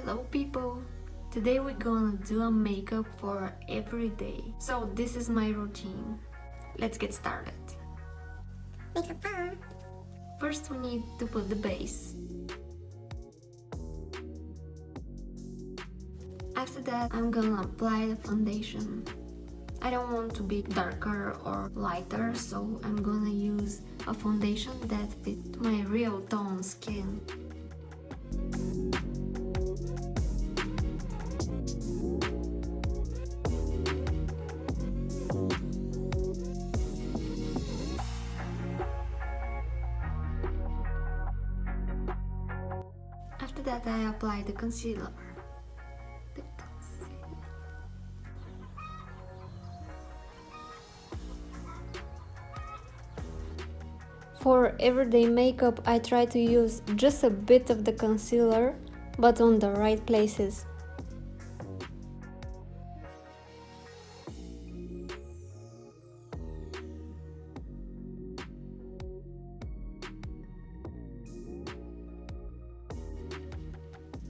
Hello people! Today we're gonna do a makeup for every day. So this is my routine. Let's get started. Make some fun! First we need to put the base. After that I'm gonna apply the foundation. I don't want to be darker or lighter, so I'm gonna use a foundation that fits my real tone skin. After that I apply the concealer. For everyday makeup I try to use just a bit of the concealer, but on the right places.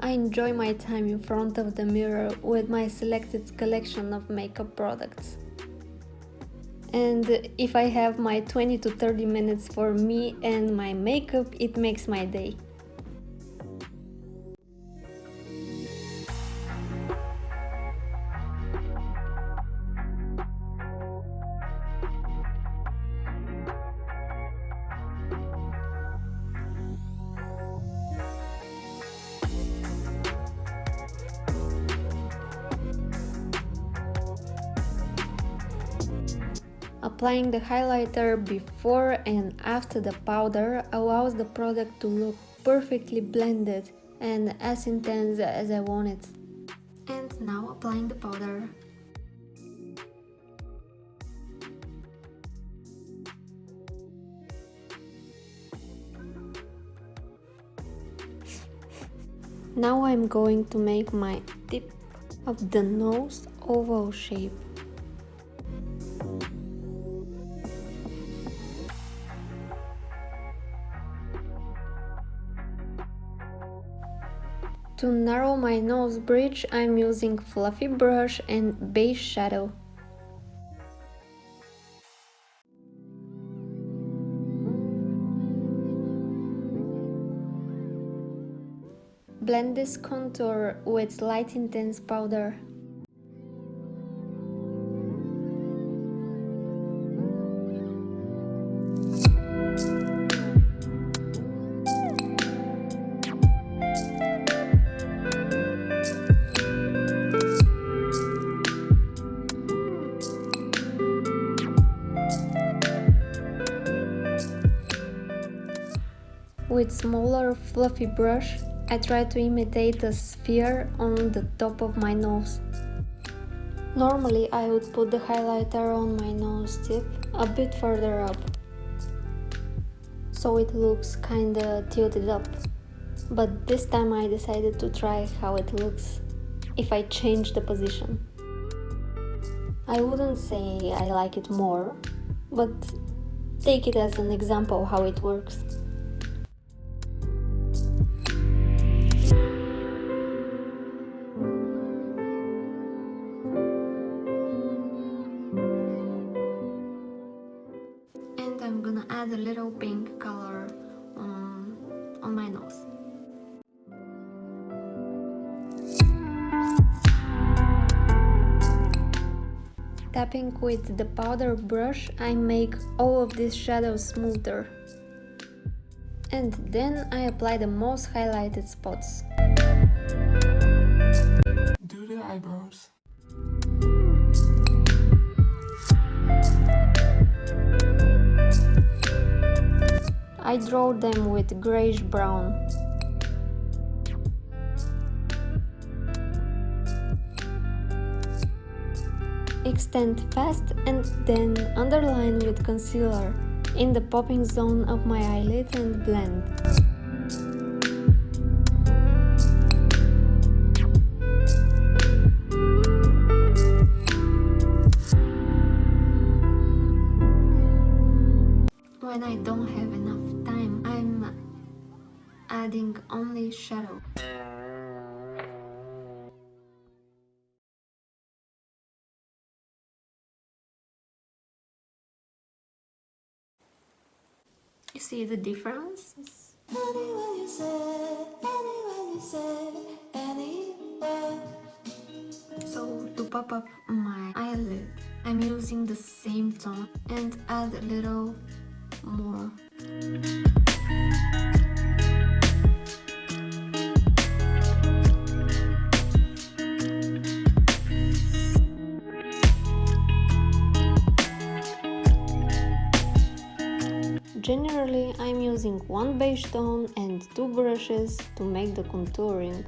I enjoy my time in front of the mirror with my selected collection of makeup products. And if I have my 20 to 30 minutes for me and my makeup, it makes my day. Applying the highlighter before and after the powder allows the product to look perfectly blended and as intense as I want it. And now applying the powder. Now I'm going to make my tip of the nose oval shape. To narrow my nose bridge, I'm using fluffy brush and base shadow. Blend this contour with light intense powder. With smaller fluffy brush, I try to imitate a sphere on the top of my nose. Normally I would put the highlighter on my nose tip a bit further up, so it looks kinda tilted up. But this time I decided to try how it looks if I change the position. I wouldn't say I like it more, but take it as an example how it works. And I'm gonna add a little pink color on my nose. Tapping with the powder brush, I make all of these shadows smoother. And then I apply the most highlighted spots. Do the eyebrows. I draw them with grayish brown. Extend fast and then underline with concealer in the popping zone of my eyelid and blend. When I don't have enough time, I'm adding only shadow. You see the difference? So to pop up my eyelid, I'm using the same tone and add a little more. Generally, I'm using one beige tone and two brushes to make the contouring.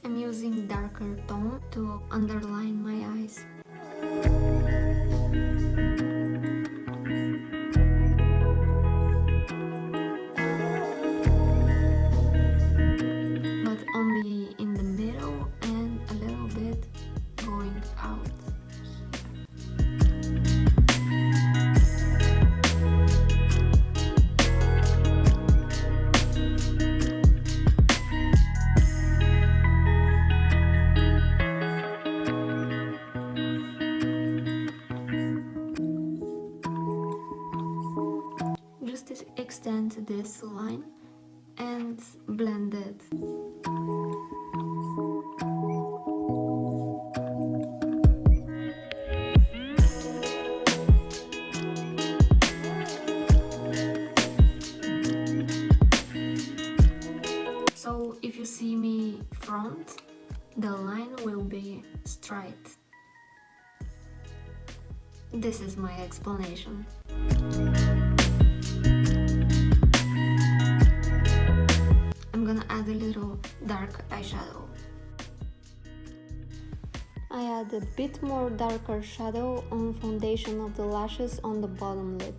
I'm using darker tone to underline my eyes. But only in the middle and a little bit going out. Just extend this line and blend it. So if you see me front, the line will be straight. This is my explanation. I'm gonna add a little dark eyeshadow. I add a bit more darker shadow on foundation of the lashes on the bottom lid.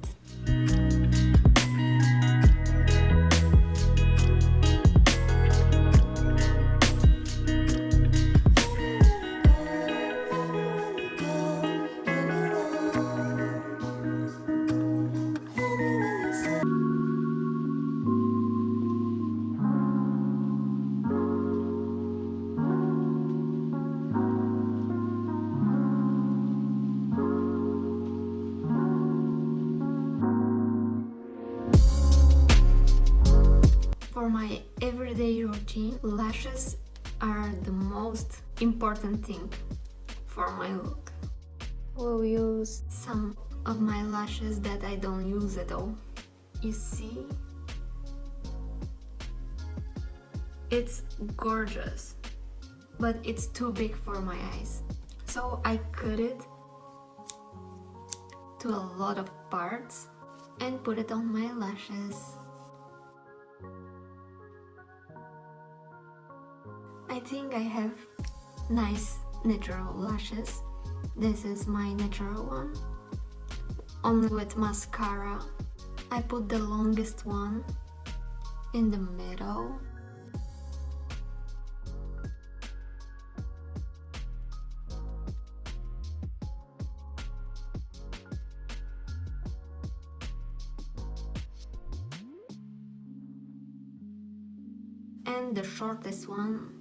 For my everyday routine, lashes are the most important thing for my look. We'll use some of my lashes that I don't use at all. You see? It's gorgeous, but it's too big for my eyes. So I cut it to a lot of parts and put it on my lashes. I think I have nice natural lashes. This is my natural one. Only with mascara. I put the longest one in the middle. And the shortest one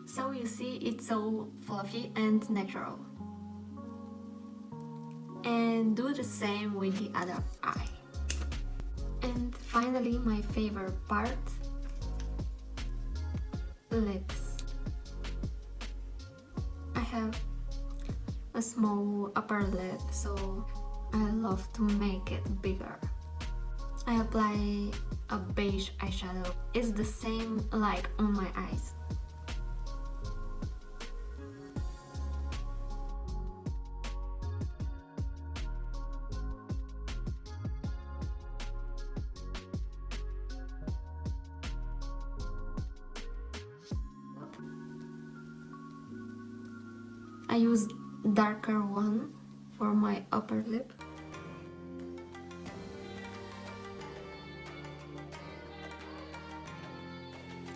so you see, it's all fluffy and natural. And do the same with the other eye. And finally, my favorite part, lips. I have a small upper lip, so I love to make it bigger. I apply a beige eyeshadow. It's the same like on my eyes. I use darker one for my upper lip.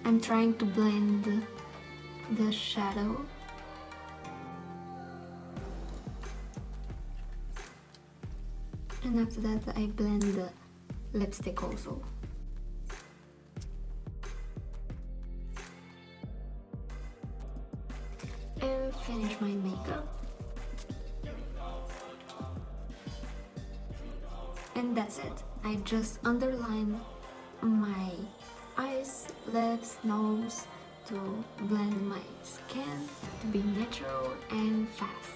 I'm trying to blend the shadow. And after that I blend the lipstick also. and finish my makeup. And that's it. I just underline my eyes, lips, nose to blend my skin to be natural and fast.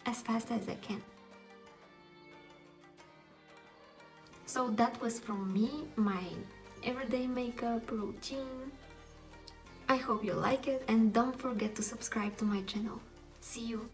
As fast as I can. So that was from me, my everyday makeup routine. I hope you like it and don't forget to subscribe to my channel. See you!